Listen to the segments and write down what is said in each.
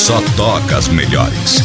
só toca as melhores.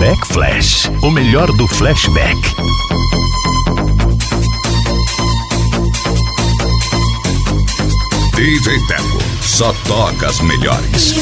Backflash, o melhor do flashback. DJ Teco, só toca as melhores.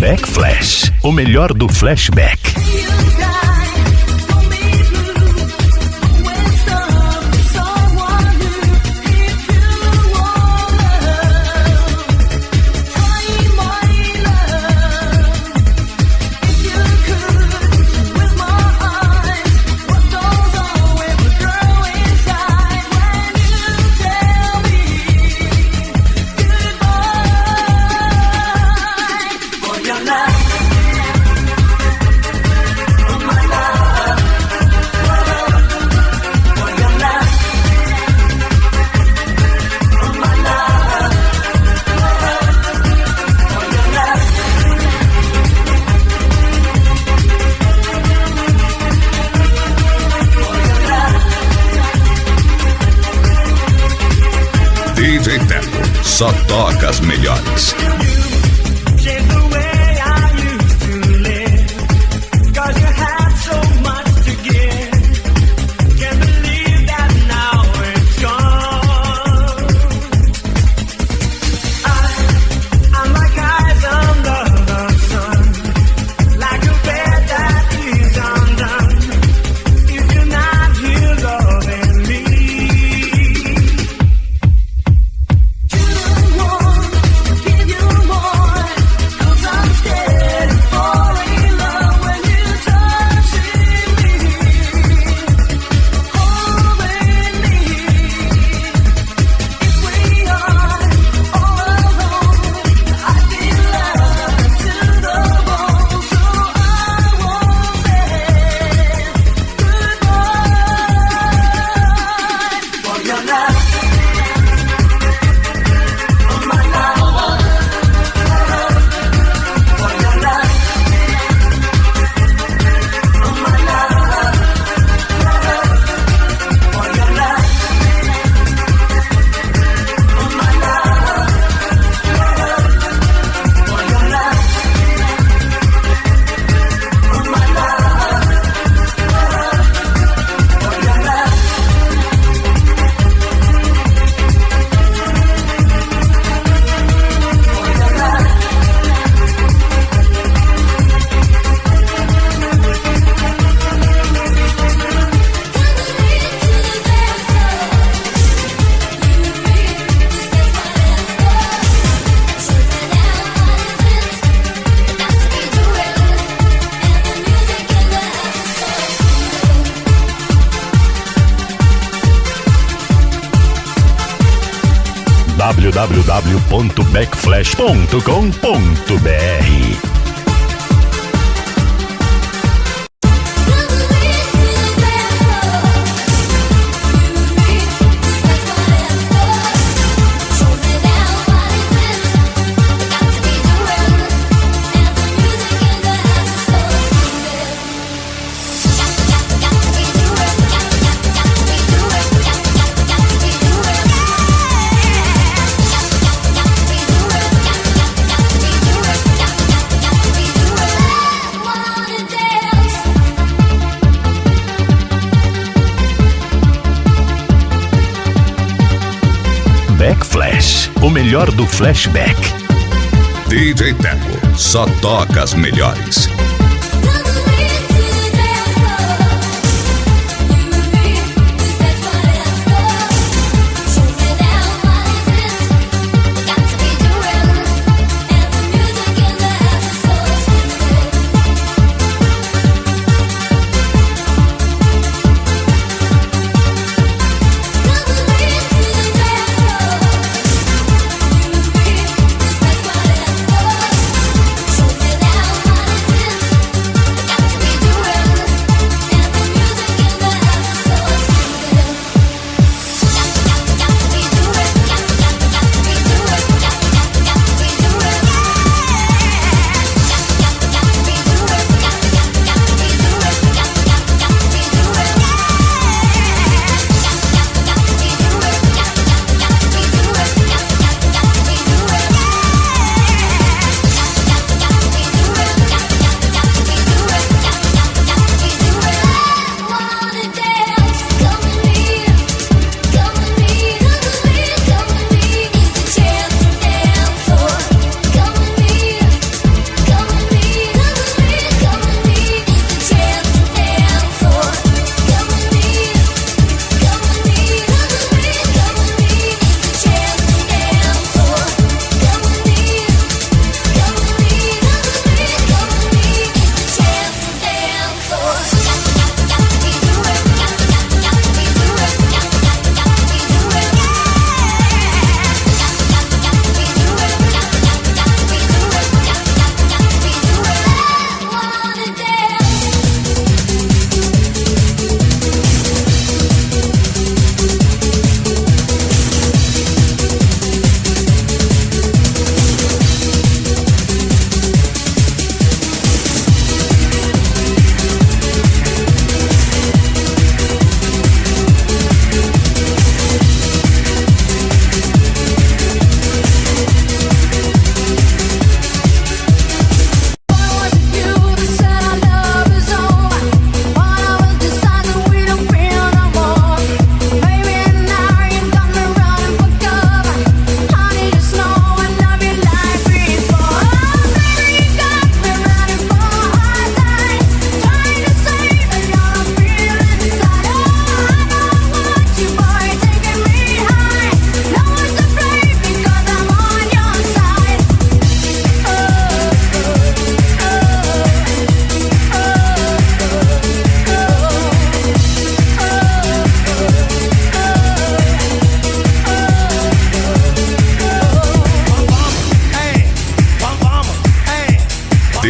Backflash, o melhor do flashback. só toca as melhores. www.backflash.com.br. Backflash, o melhor do flashback. DJ Teco, só toca as melhores.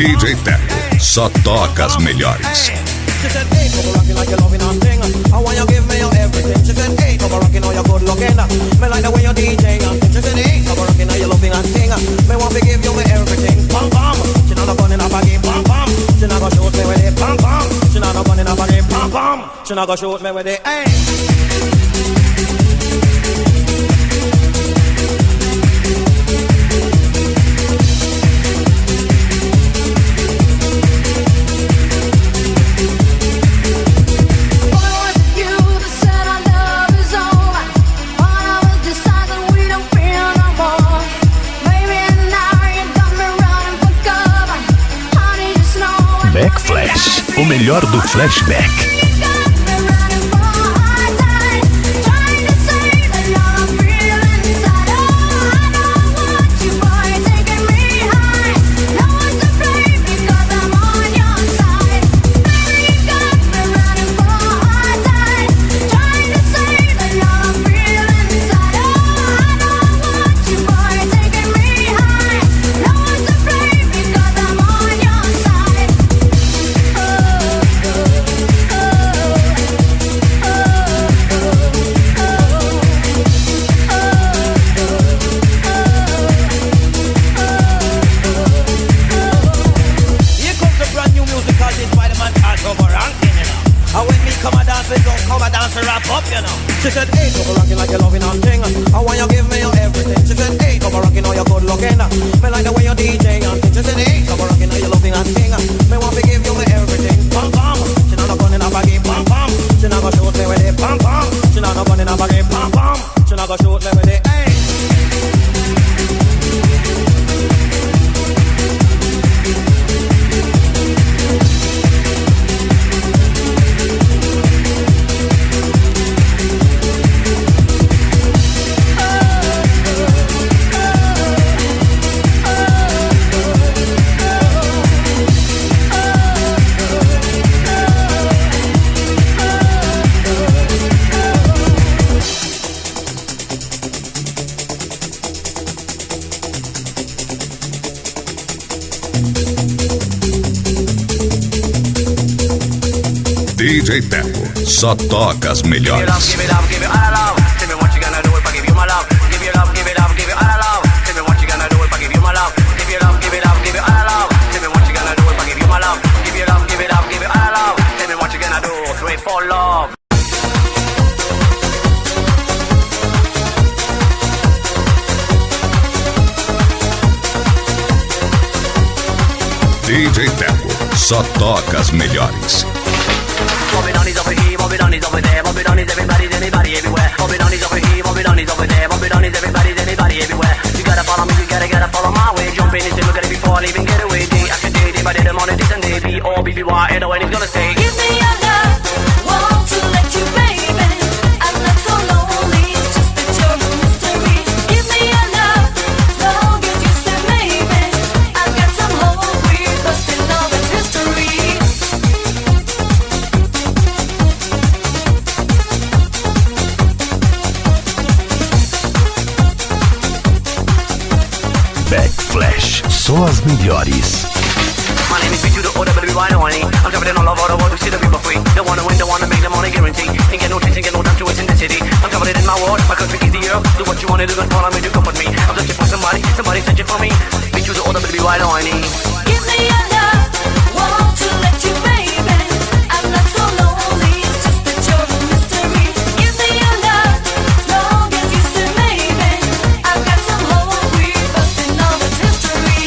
DJ Teco, só toca as melhores. She said, hey, come rockin' like you're loving and thing. I want you give me your everything. She said, hey, come rockin' all your good looking. Me like the way you DJ and thing. She said, hey, come rockin' all your loving and thing. Me want to give you me everything. Bam bam. She not a gun in a baggy. Bam bam. She not gonna shoot me with it. Bam bam. She not a gun in a baggy. Bam bam. She not gonna shoot me with it. Hey. Backflash, o melhor do flashback. She said, hey, come rockin' like you're loving and thing. I want you give me your everything. She said, hey, come rockin' all your good looking. Me like the way you DJ and thing. She said, hey, come rockin' all your loving and thing. Me want to give you me everything. Bam bam. She not a gun in a baggy. Bam bam. She not gonna shoot me with it. Bam bam. She not a gun in a baggy. Bam bam. She not gonna shoot me with it. Hey. DJ Teco, só toca as melhores. Give it up, give it all I love. Tell me what you gonna do if I give you my love. Give it up, give it up, give it all I love. Tell me what you gonna do if I give you my love. Give it up, give it up, give it all I love. Tell me what you gonna do if I give you my love. Give it up, give it up, give it all I love. Tell me what you gonna do. Do it for love. DJ Teco, só toca as melhores. Bobby Donnie's over here, Bobby Donnie's over there. Bobby Donnie's everybody's anybody everywhere. Bobby Donnie's over here, Bobby Donnie's over there. Bobby Donnie's everybody's anybody everywhere. You gotta follow me, you gotta follow my way. Jump in and say look at it before I even get away. Day after day, day by day, the morning, this and day. B-O-B-B-Y, and the way it's gonna stay. Give me your love, want to let you, baby. I'm not so lonely, it's just that you're a mystery. Give me your love, as long as you say maybe. I've got some hope, we're busting all that's history. Backflash, só as melhores. My name is B to the O-W-Y-N-Y. I'm traveling all over the world to see the people free. Don't wanna win, don't wanna make the money guarantee. Ain't get no chance, ain't get no time to waste in the city. I'm covered in my world, my country is the earth. Do what you wanna do, don't follow me, do come with me. I'm searching for somebody, somebody searching for me. B to the O-W-Y-N-Y. Give me your love, want to let you, baby. I'm not so lonely, it's just that you're a mystery. Give me your love, as long as you say maybe. I've got some hope, we're busting all that's history.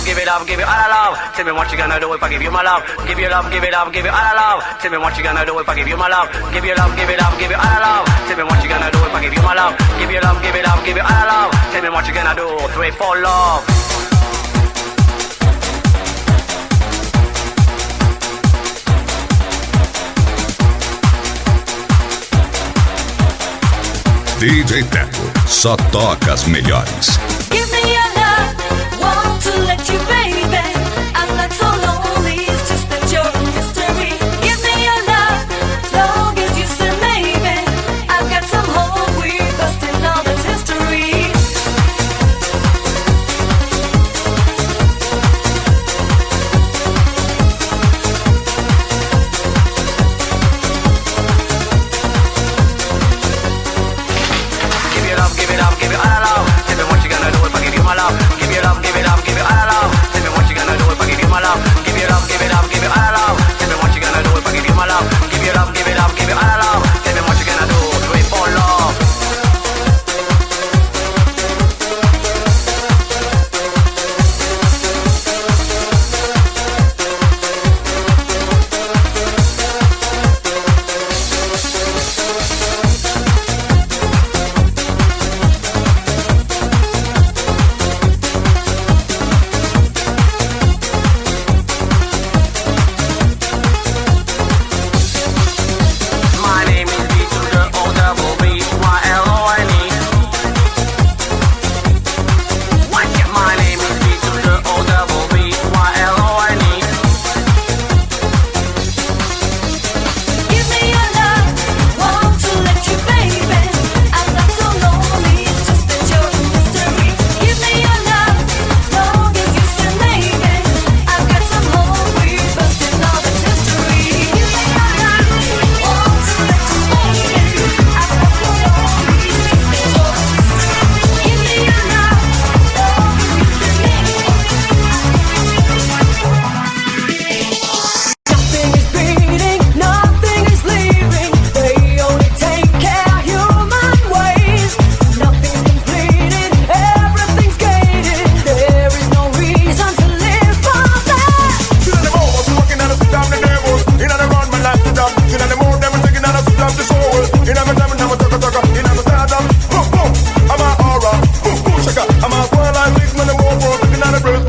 Give it up, give it all I love. Tell me what you gonna do if I give you my love. Give it up, give it up, give it all I love. Tell me what you gonna do if I give you my love. Give it up, give it up, give it all I love. Tell me what you gonna do if I give you my love. Give it up, give it up, give it all I love. Tell me what you gonna do. 3, 4, love. DJ Teco, só toca as melhores. Give me your love, want to let you, baby. I'm not so lonely, it's just that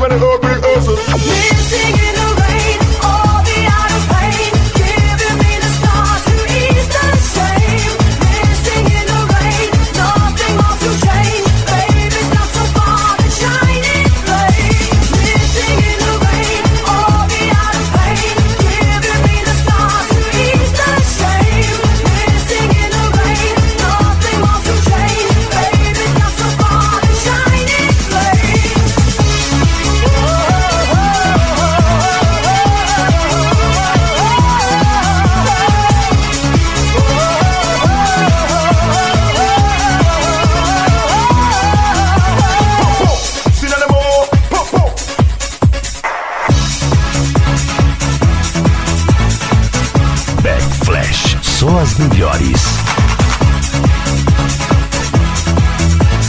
many ugly asses. Missing in the rain, all the out of pain, giving me the stars to ease the shame. Missing in the rain, nothing more to change. Baby's not so far, the shining flame. Missing in the rain, all the out of pain, giving me the stars to ease the shame. Missing in the rain, nothing more to change. Baby's not so far, the shining flame. Sin anymore. Pop, pop. Backflash, só as melhores.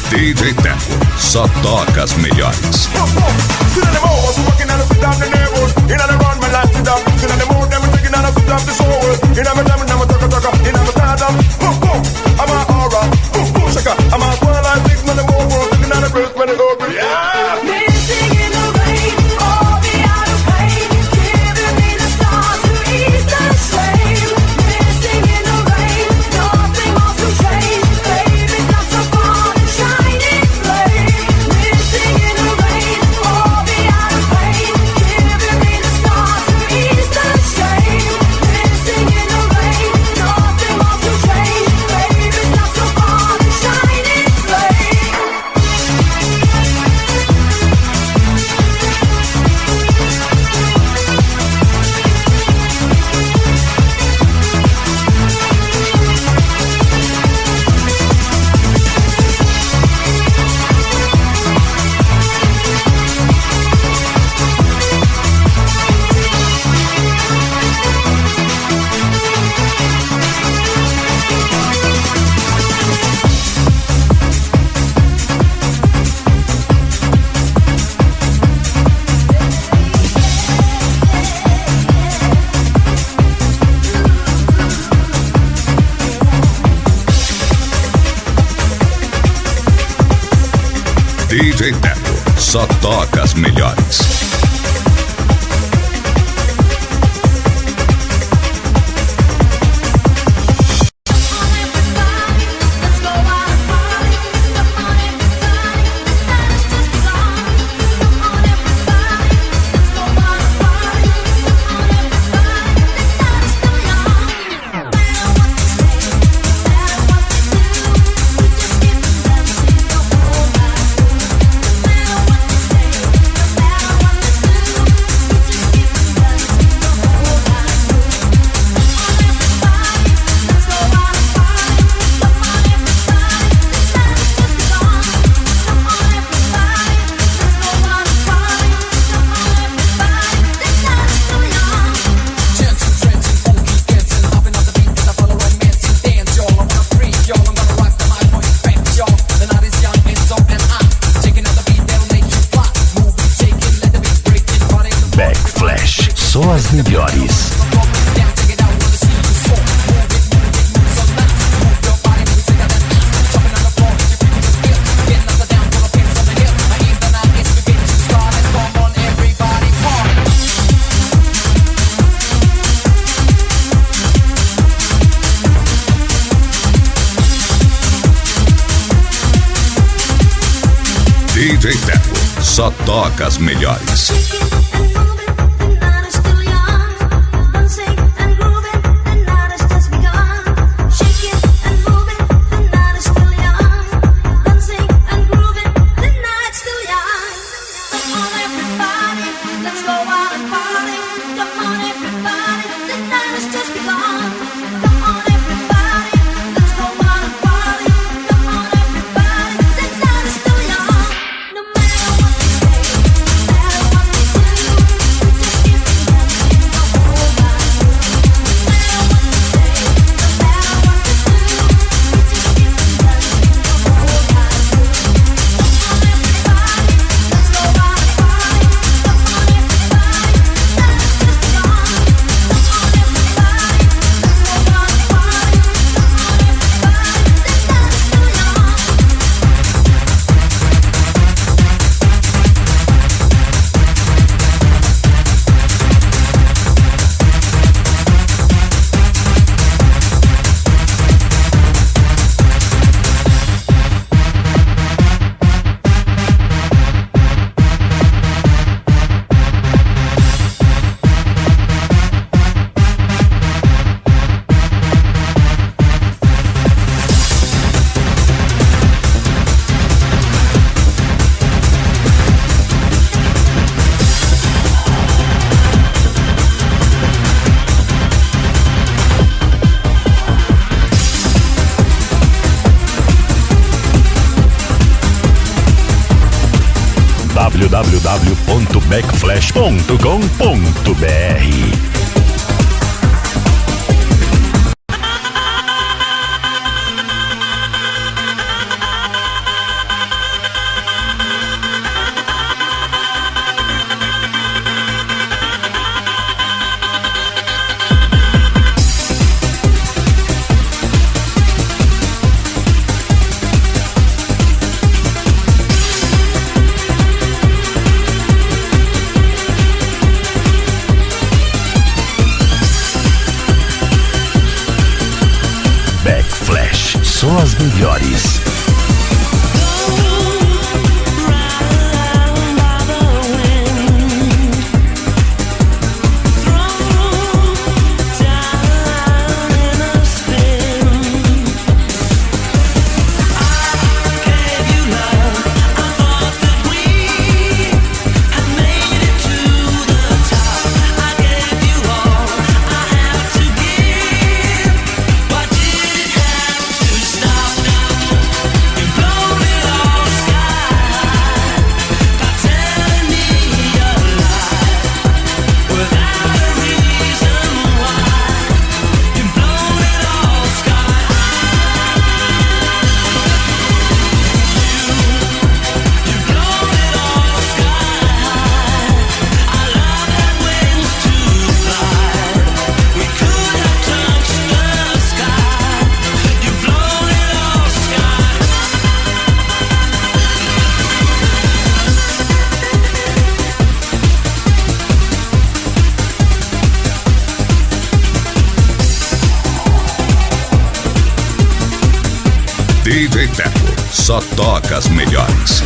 DJ Teco, só toca as melhores. Pop, pop. Sin anymore. Was working on the sit down the neighborhood. In the run, my life sit down. Sin anymore. Them taking on the sit down the soul. In the time, I'm a tucker. In the stand up. Pop, pop. I'm a aura. Pop, pop. Shaka. I'm a swirl. I think no more. Taking on the breath when it ugly. Yeah. Missing in the rain, all the out of pain, giving me the stars to ease the shame. Missing in the rain, nothing more to change. Baby's not so far, the shining flame. Missing in the rain, all the out of pain, giving me the stars to ease the shame. Missing in the rain, nothing more to change. Baby's not so far, the shining flame. DJ Teco, só toca as melhores. Let's go out and party. Come on, everybody. The night has just begun. Come on, everybody. Let's go out and party. Come on, everybody. The night is still young. No matter what they say, no matter what they do, we just keep dancing the whole night through. No matter what they say, no matter what they do, we just keep dancing the whole night through. Come on, everybody. Let's go out and party. Come on, everybody. The night has just begun. Come on, everybody. Let's go out and party. Come on, everybody. The night is still young. Dancing, dancing, funky dancing, hopping off the beat as I follow romancing dance, y'all. I wanna freak, y'all. I'm gonna rock the mic on your back, y'all. The night is young and so am I. Taking out the beat that'll make you fly. Moving, shaking, let the beat break it. Party in the Backflash, só as melhores. down, take it out, wanna see you soar. Move it so nice. Move your body, move it to that beat. Jumping on the floor, your feet is still. Getting up and down, pull up hands on the hill. I ain't the night, it's to get you started. Come on, everybody, party. DJ Teco, só toca as melhores. Shaking and moving, the night is still young. Dancing and grooving, the night has just begun. Shaking and moving, the night is still young. Dancing and grooving, the night's still young. Come on, everybody, let's go out and party. Come on, everybody, the night has just begun. Come on, everybody, let's go out and party. Come on, everybody, the night is still young. No matter what they say, no matter what they do, www.backflash.com.br. Backflash, só as melhores. DJ Teco, só toca as melhores.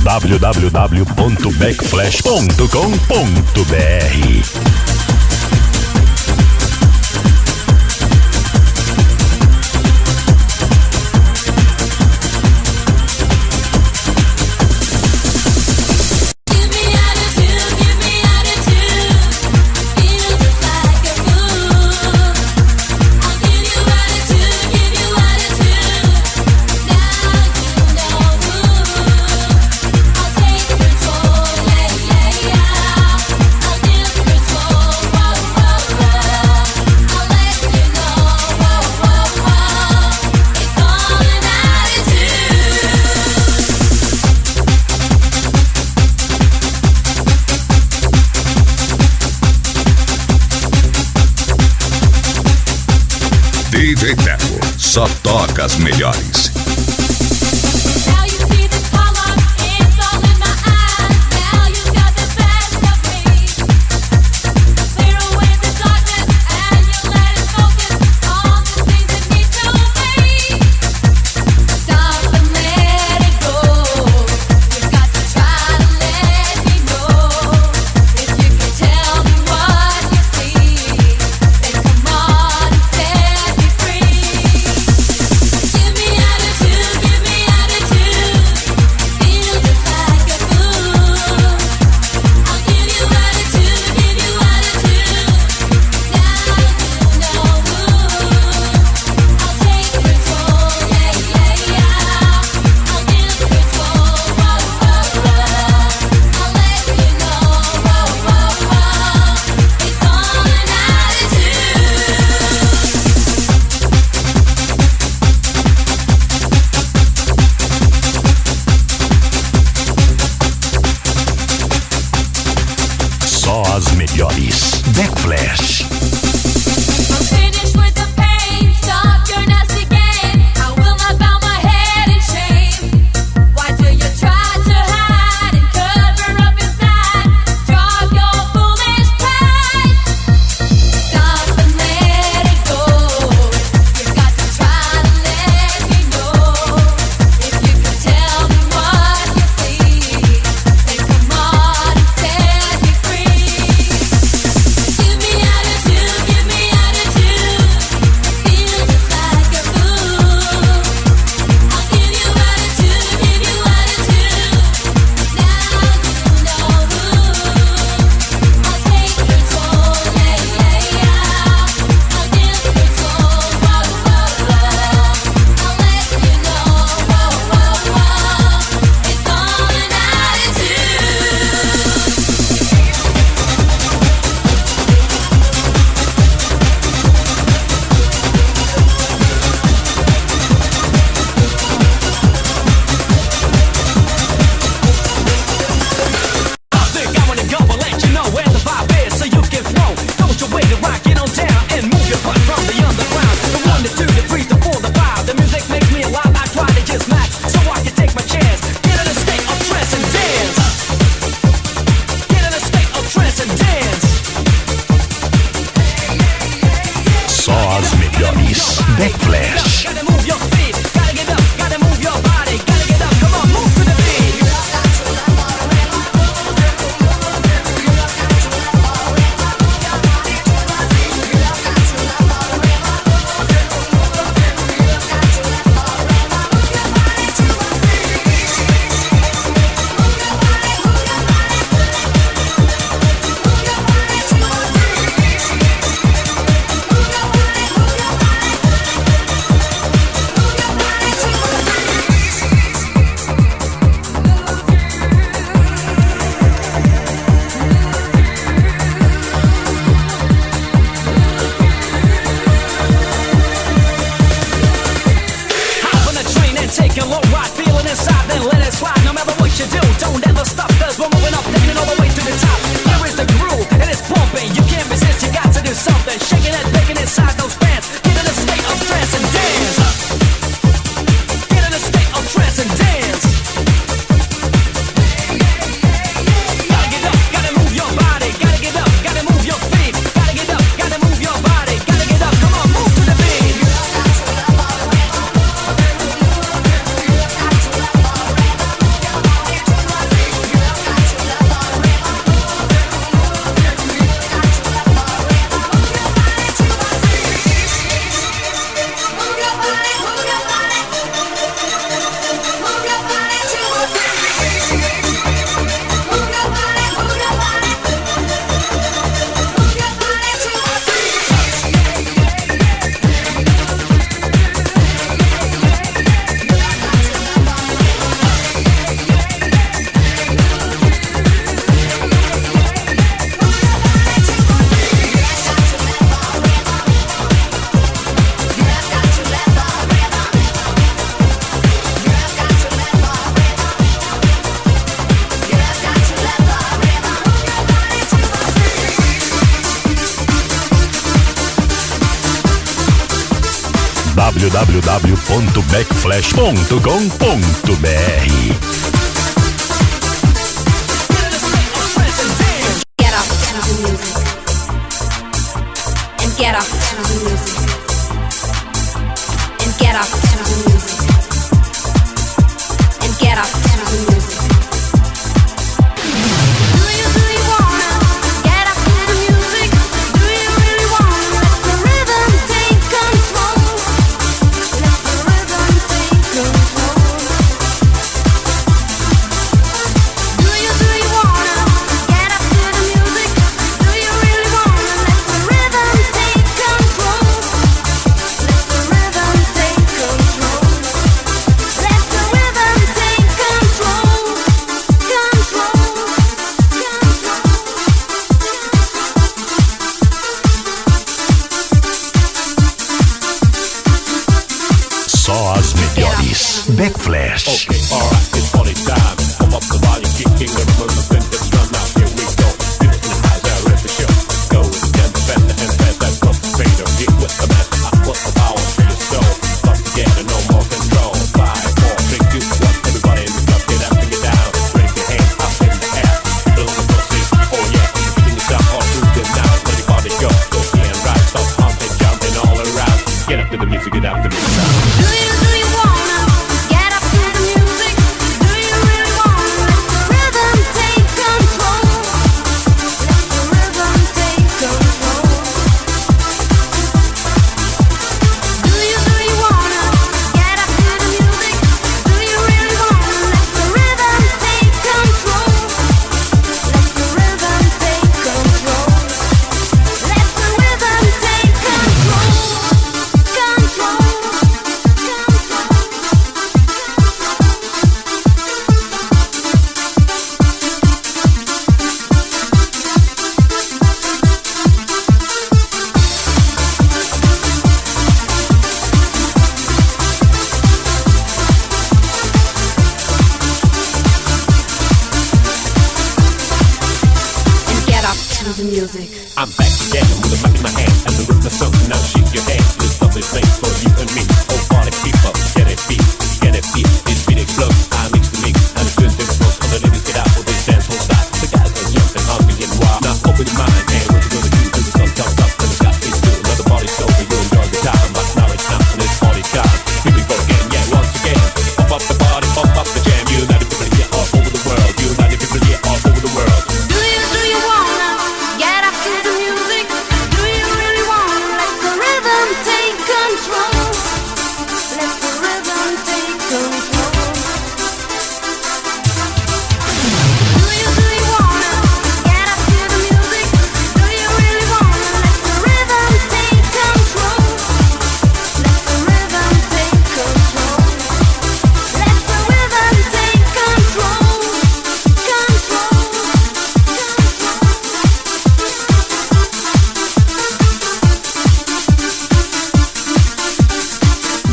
www.backflash.com.br. DJ Teco, só toca as melhores. Now you see the color, it's all in my eyes. Now you got the best of me. Clear away the darkness and you let it focus on the things that need to be. Stop and let it go. You've got to try to let me know. If you can tell me what you see, then come on and set me free. Give me attitude. Backflash. I'm finished with the pain. Stop your nasty game. I will not bow my head in shame. Why do you try to hide and cover up inside? Drop your foolish pride. Stop and let it go. You got to try to let me know. If you can tell me what you see, then come on and set me free. Give me attitude, give me attitude. Feel just like a fool. I'll give you attitude, give you attitude. Now you know who. I'll take control, yeah, yeah, yeah. I'll give control, whoa, whoa, whoa. I'll let you know, whoa, whoa, whoa. It's all an attitude. I think I wanna go and let you know where the vibe is so you can flow. Don't you wait to rock, get on down and move your butt from the underground. From 1 to 2 to 3 to 4 to 5. The music makes me alive, I try to just match so I can take my chance. Get in a state of trance and dance. Get in a state of trance and dance. Só as melhores. Backflash. Gotta move your feet, gotta get up, gotta move your body, gotta get up, come on, move to the beat. Hop on a train and take a low ride, feeling inside, then let it slide. No matter what you do, don't ever stop, cause we're moving up, taking it all the way to the top. Here is the groove, and it's pumping. You can't resist, you got to do something. Shaking and baking inside those pants. Get in a state of trance and dance. Get in a state of trance and dance. Gotta get up, gotta move your body. Gotta get up, gotta move your feet. Gotta get up, gotta move your body. Gotta get up, come on, move to the beat. www.backflash.com.br. Get up to the music and get up to the music and get up to the music and get up to the music. Do you wanna get up to the music? Do you really wanna let the rhythm take control? Let the rhythm take control. Do you wanna get up to the music? Do you really wanna let the rhythm take control? Let the rhythm take control. Let the rhythm take control. Só as melhores. Backflash. Okay, alright, it's party time. Pump up the volume, kicking the rhythm, then just run out. Here we go. Feel it in the house, now let the show go. music, get out the mix sound. Do you wanna get up to the music? Do you really wanna let the rhythm take control? Let the rhythm take control. Do you wanna get up to the music? Do you really wanna let the rhythm take control? Let the rhythm take control. Let the rhythm take control. And get up to the music. I'm back again with a mic in my hand and the rhythm of something. Now shake your hands. This lovely place for you and me. Oh, party people, get it beat, It's beat explode. I mix the mix and the good things flows. All the ladies get out for this dance whole side. The guys are jumping, hungry and wild. Now open your mind and what you gonna do till the sun comes up and the sky is blue. Another party's over, you enjoy the time, but now it's time for this party time. Here we go again, yeah, once again. Pump up the party, pump up the jam. United people here all over the world. United people here all over the world. Do you wanna get up to the music? Do you really wanna let the rhythm take control? Let the rhythm take control. Do you wanna get up to the music? Do you really wanna let the rhythm take control? Let the rhythm take control. Let the rhythm take control.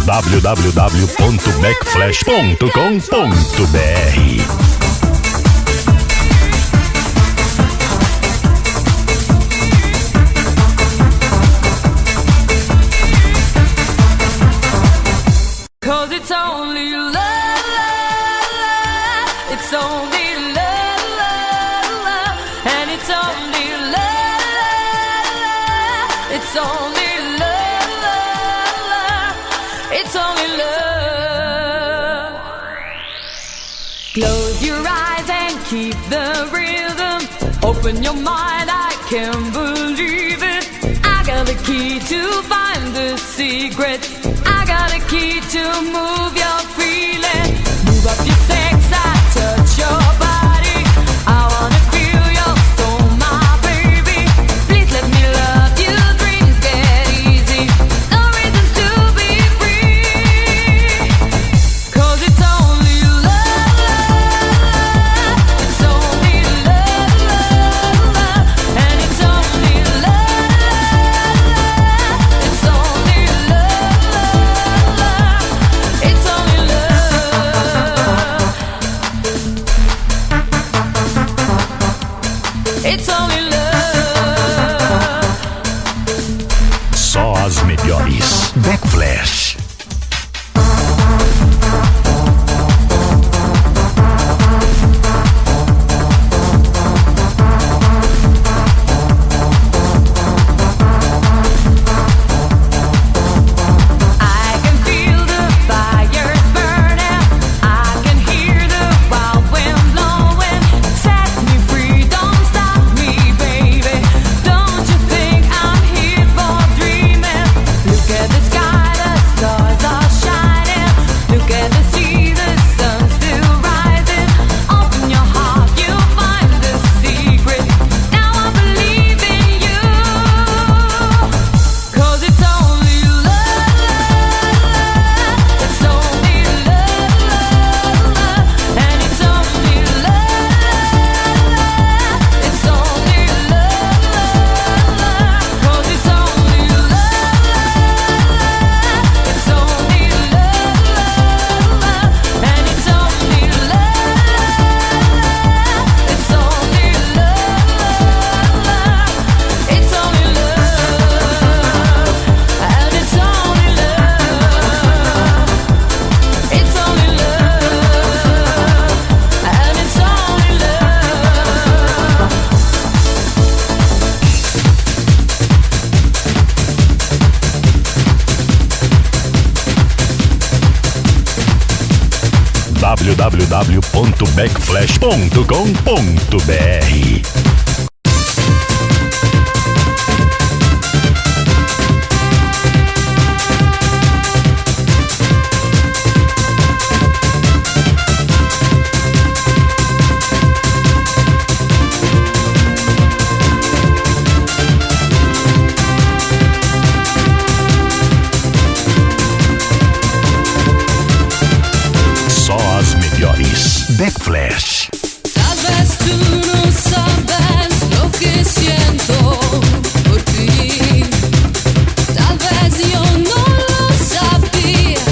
www.backflash.com.br. Cause it's only love, it's only love, and it's only love, it's only love, it's only love. Close your eyes and keep the rhythm. Open your mind, I can't believe it. I got the key to find the secret. I got a key to move your feeling. Move up your sex, I touch your body. I wanna feel your soul, my baby. Please let me love you, dreams get easy. No reason to be free. Cause it's only love, it's only love, and it's only love, it's only love, it's only love, it's only love. Só as melhores. Backflash. I can feel the fires burning. I can hear the wild wind blowing. Set me free, don't stop me, baby. Don't you think I'm here for dreaming? Look at the sky, the www.backflash.com.br. Só as melhores. Backflash. Tal vez tú no sabes lo que siento por ti. Tal vez yo no lo sabía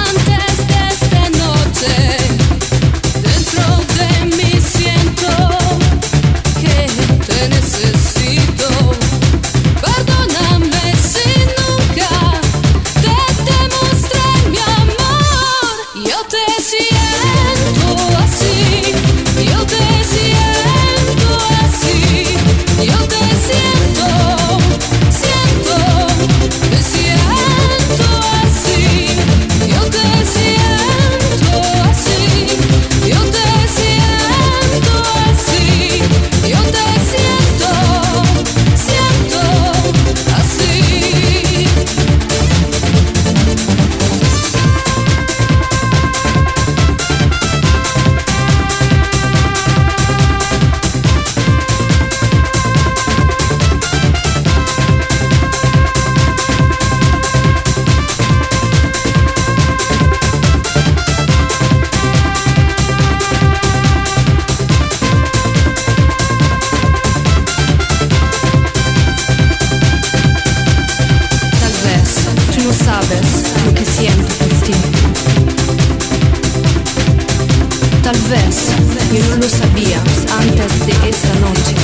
antes de esta noche. Dentro de mí siento que te necesito. Perdóname si nunca te demostré mi amor. Yo te siento así. Yo te siento así, yo te siento, te siento así, yo te siento así, yo te siento así, yo te siento así. Tal vez tú no sabes lo que siento por ti. Tal vez yo no lo sabía antes de esa noche.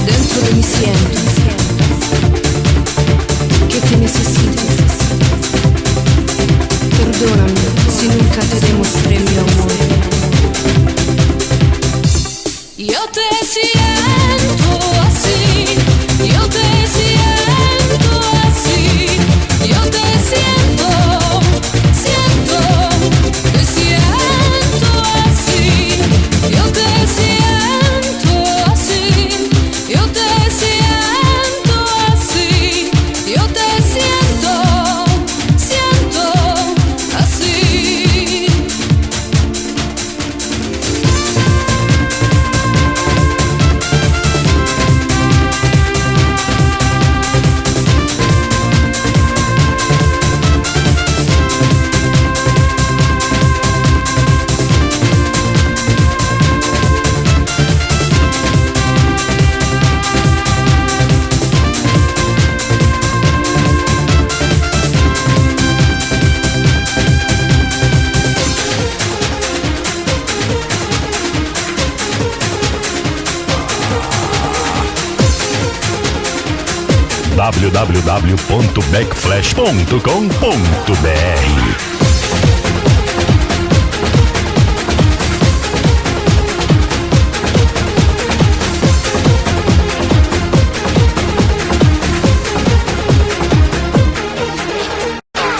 Dentro de mí siento que te necesito. Perdóname si nunca te demostré mi amor. Yo te siento así, yo te siento así, yo te siento, te siento así, yo te siento así, yo te siento así, yo te siento así. www.backflash.com.br.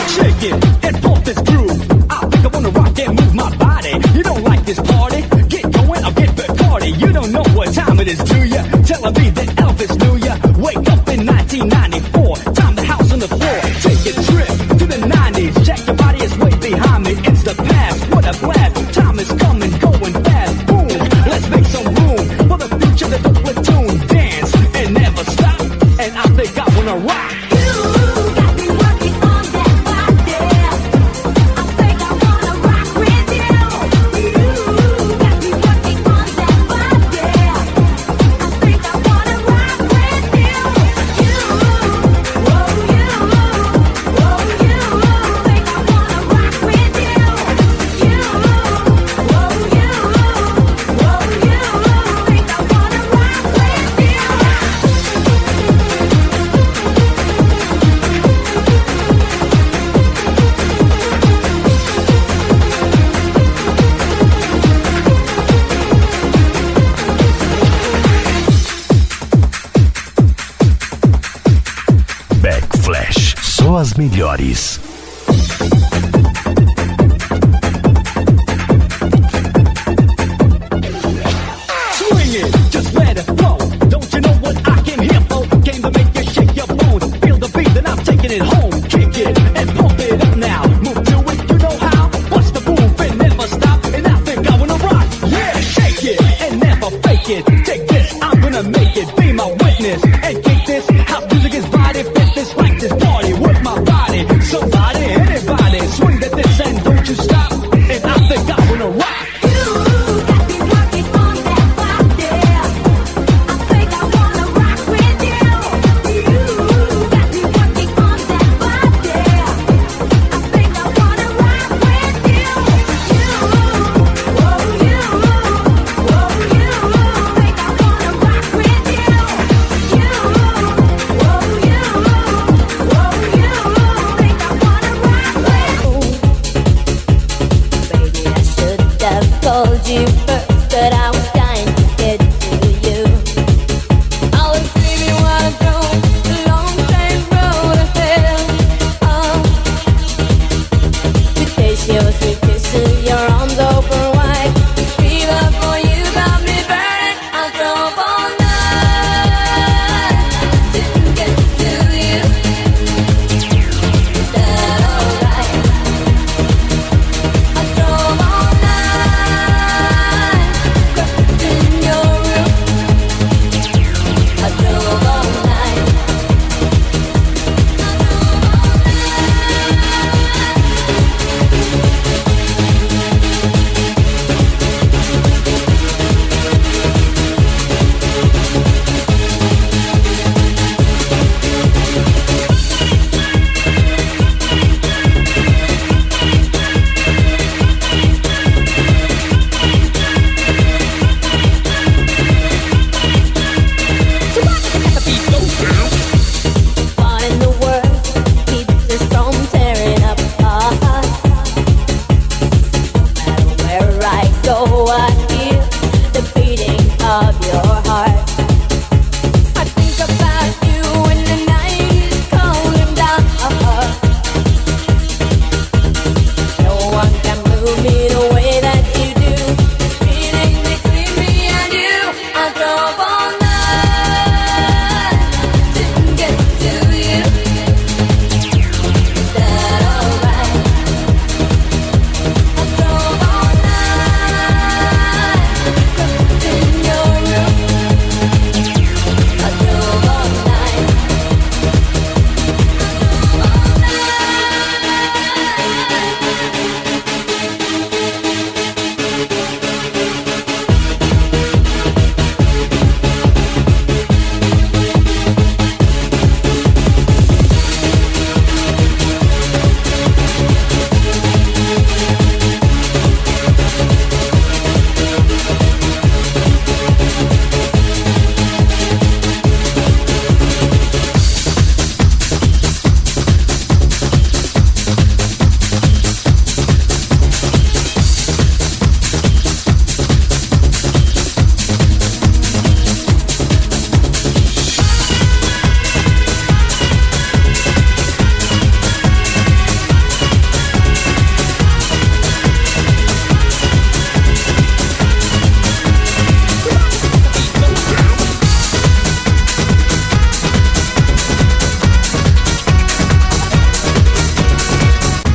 Shake it and pump this groove. I think I wanna rock and move my body. You don't like this party? Get going, I'll get Bacardi. You don't know what time it is, do ya? Telling me that Elvis knew ya. Wake up in 1994. Time the house on the floor. Take a trip to the 90s. Check your body, it's way behind me. It's the past. What a blast. Time is coming, going fast. Boom. Let's make some room for the future that the platoon dance and never stop. And I think I wanna rock. Backflash, só as melhores. this and kick this. House music is body fitness, like this party with my body. Somebody, anybody, swing at this and don't you stop. And I think I wanna rock. Told you first that I was dying to get to you. I was dreaming while I drove the long straight road ahead. Oh, to taste your sweet kisses, your arms open wide. This fever for you got me burning. I drove all night, didn't get to you. Is that alright? I drove all night. In your room, I drove all night. What in the world keeps us from tearing apart? No matter where I go, I hear the beating of your heart. I think about you when the night is cold and dark. No one can move me the way that you do. This feeling between me and you. I drove all night, didn't get to you. Is that alright? I drove all night, in your room. I drove all night.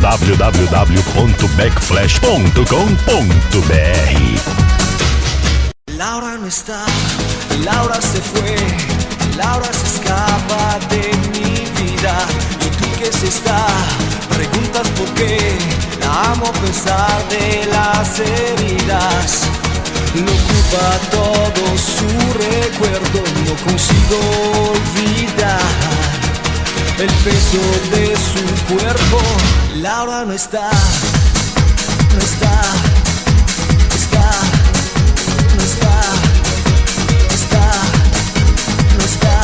www.backflash.com.br. Laura no está, Laura se fue, Laura se escapa de mi vida. ¿Y tú qué se está? Preguntas por qué. La amo a pesar de las heridas. Lo ocupa todo su recuerdo. No consigo olvidar el peso de su cuerpo. Laura no está, no está, está. No está, no está, no está,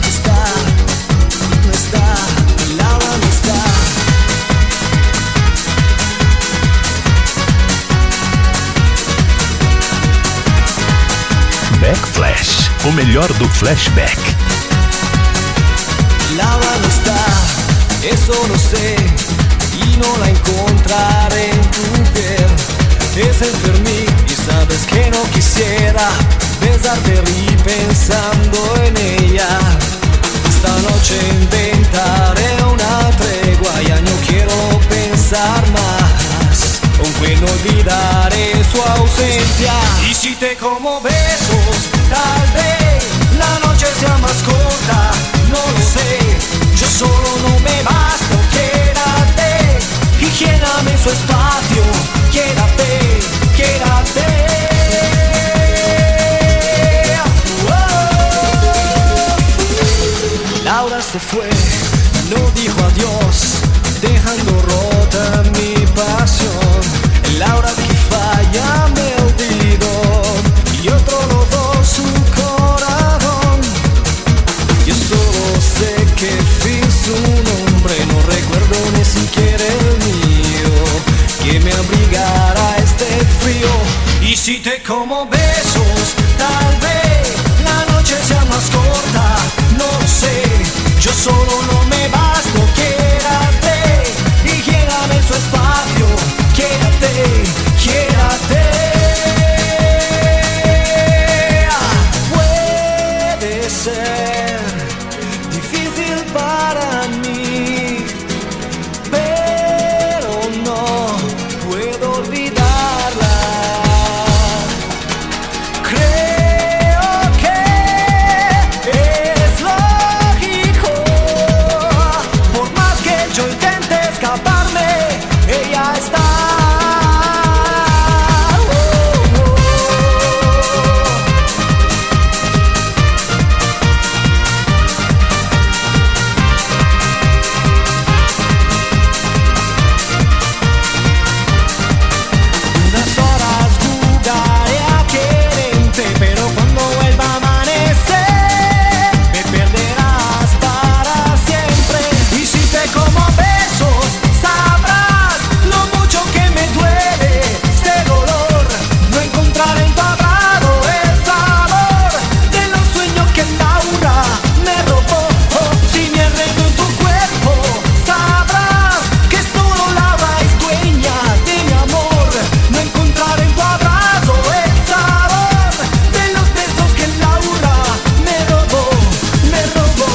está, no está, Laura no está. Backflash, o melhor do flashback. Laura no está, eso lo sé, y no la encontraré en tu piel. Es enfermí y sabes que no quisiera besarte y pensando en ella. Esta noche inventaré una tregua, ya no quiero pensar más, aunque no olvidaré su ausencia. Y si te como besos, tal vez la noche se fue, no dijo adiós, dejando rota mi pasión. El aura que falla me olvidó y otro rodó su corazón. Yo solo sé que fui su nombre, no recuerdo ni siquiera el mío, que me abrigara este frío. Y si te como besos, tal vez la noche sea más corta, no sé, yo solo no me basto, quédate y lléname su espacio, quédate, quédate. Puede ser difícil para mí, pero no puedo olvidarla. Creo que es lógico, por más que yo intente escaparme, ella está. Unas horas jugaré a quererte, pero cuando vuelva a amanecer me perderás para siempre. Y si te como besos, sabrás lo mucho que me duele este dolor, no encontrar en tu abrazo el sabor de los sueños que Laura me robó. Si me enredo en tu cuerpo, sabrás que solo Laura es dueña de mi amor, no encontrar en tu abrazo el sabor de los besos que Laura me robó, me robó.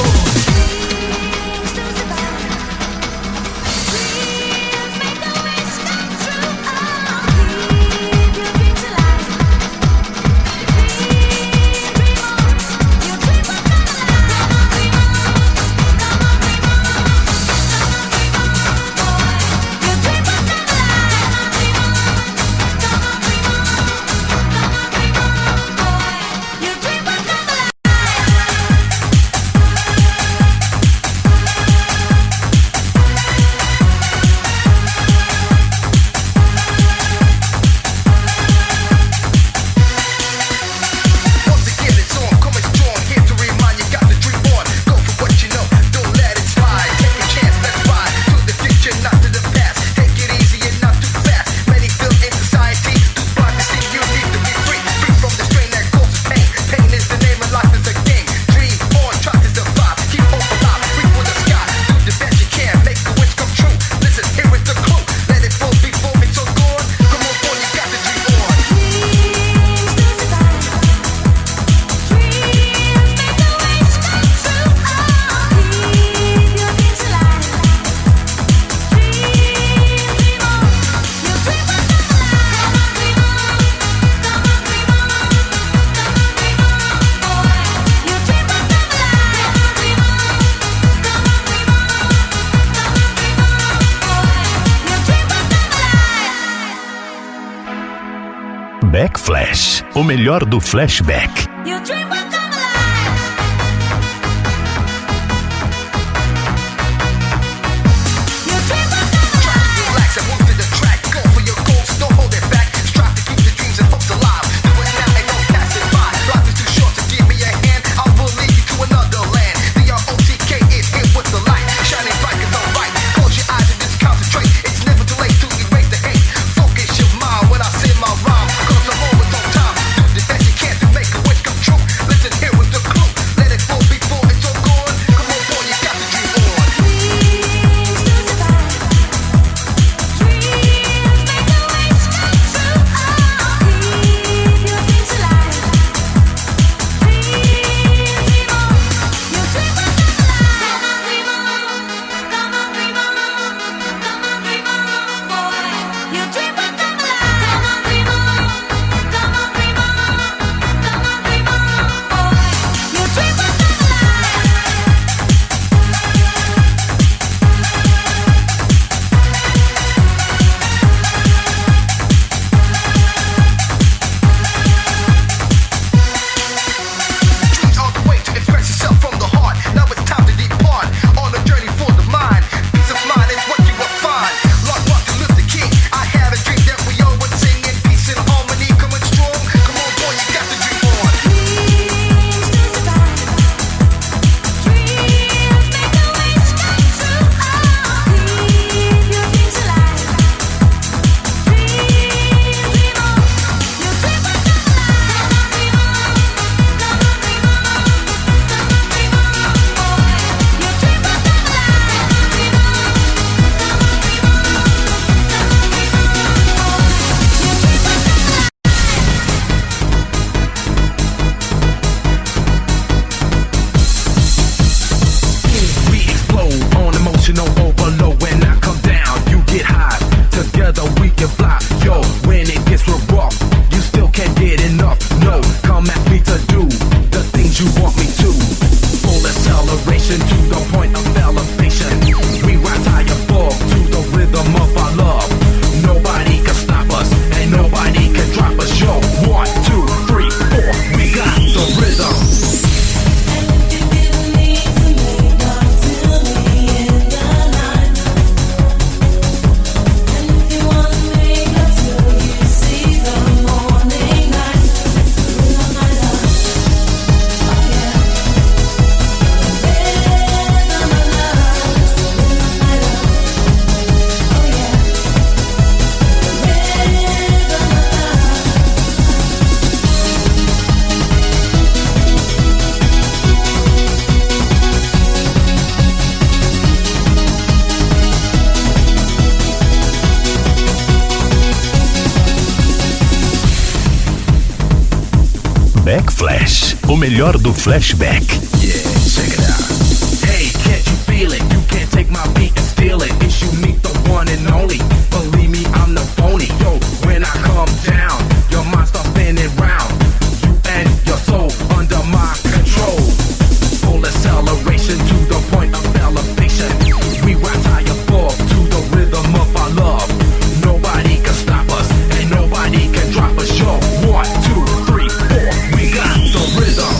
Once again, it's on, coming strong. Here to remind you, got the dream on. Go for what you know, don't let it slide. Take a chance, let's ride to the future, not to the past. Take it easy and not too fast. Many feel in society, too blind to see you need to be free. Free from the strain that causes pain. Pain is the name of life, is a game. Dream on, try to survive. Keep hope alive, reach for the sky. Do the best you can, make the wish come true. Listen, here is the clue. Let it fall before it's all gone. Come on, boy, you got the dream on. Backflash, o melhor do flashback. Your dream will come alive. Your dream will come alive. Relax and move to the track. Go for your goals, don't hold it back. Strive to keep your dreams and hopes alive. Do it now and don't pass it by. Life is too short to give me a hand. I will lead you to another land. The ROTK is here with the light, shining bright as alright. Close your eyes and just concentrate. It's never too late to erase the hate. Focus your mind when I say my rhyme. 'Cause I'm always on time. Do the best you can to make a wish come true. Listen acceleration to the point of elevation. We rise high above to the rhythm of our love. Nobody can stop us, and nobody can drop us. Yo, 1, 2, 3, 4, we got the rhythm. Backflash, o melhor do flashback. Yeah, check it out. Hey, can't you feel it? You can't take my beat and steal it. It's unique, the one and only. Believe me, I'm the phony. Yo, when I come down, your mind starts spinning round. You and your soul under my control. Full acceleration to the point of elevation. We rise high above to the rhythm of our love. Nobody can stop us, and nobody can drop us. Yo, 1, 2, 3, 4, we got the rhythm.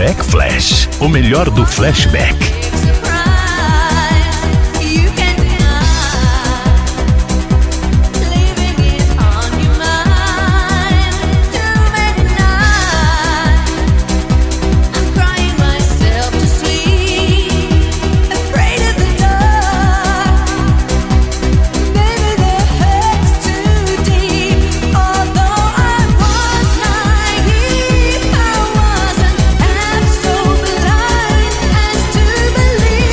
Backflash, o melhor do flashback. Believe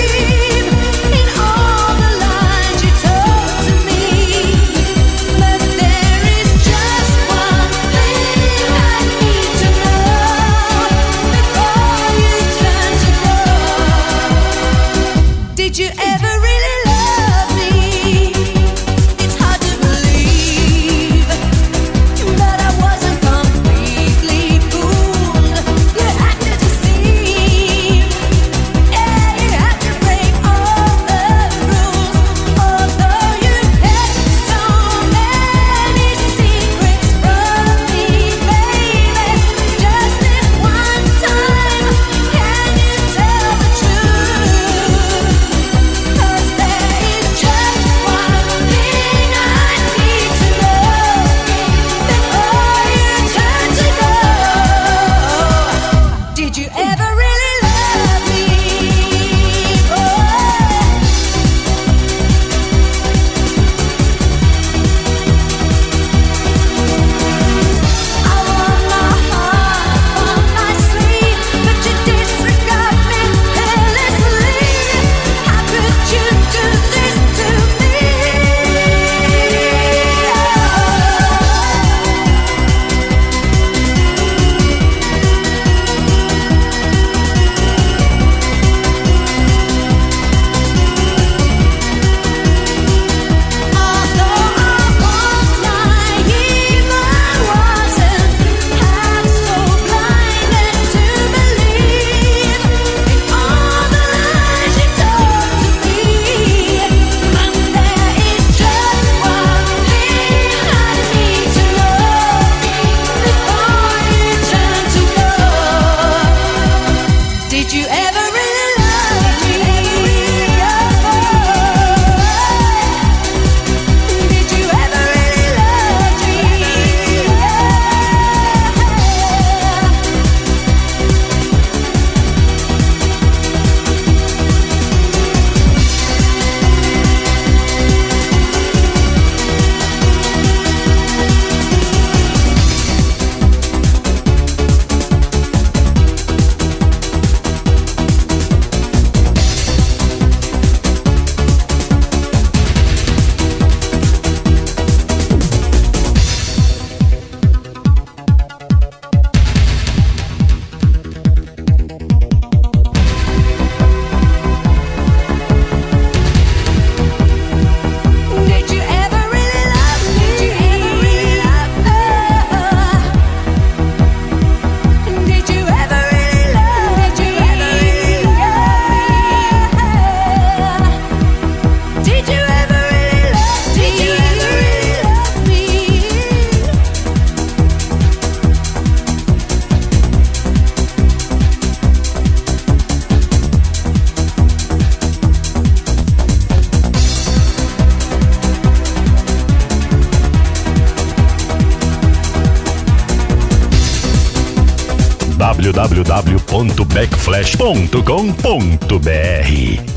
www.backflash.com.br.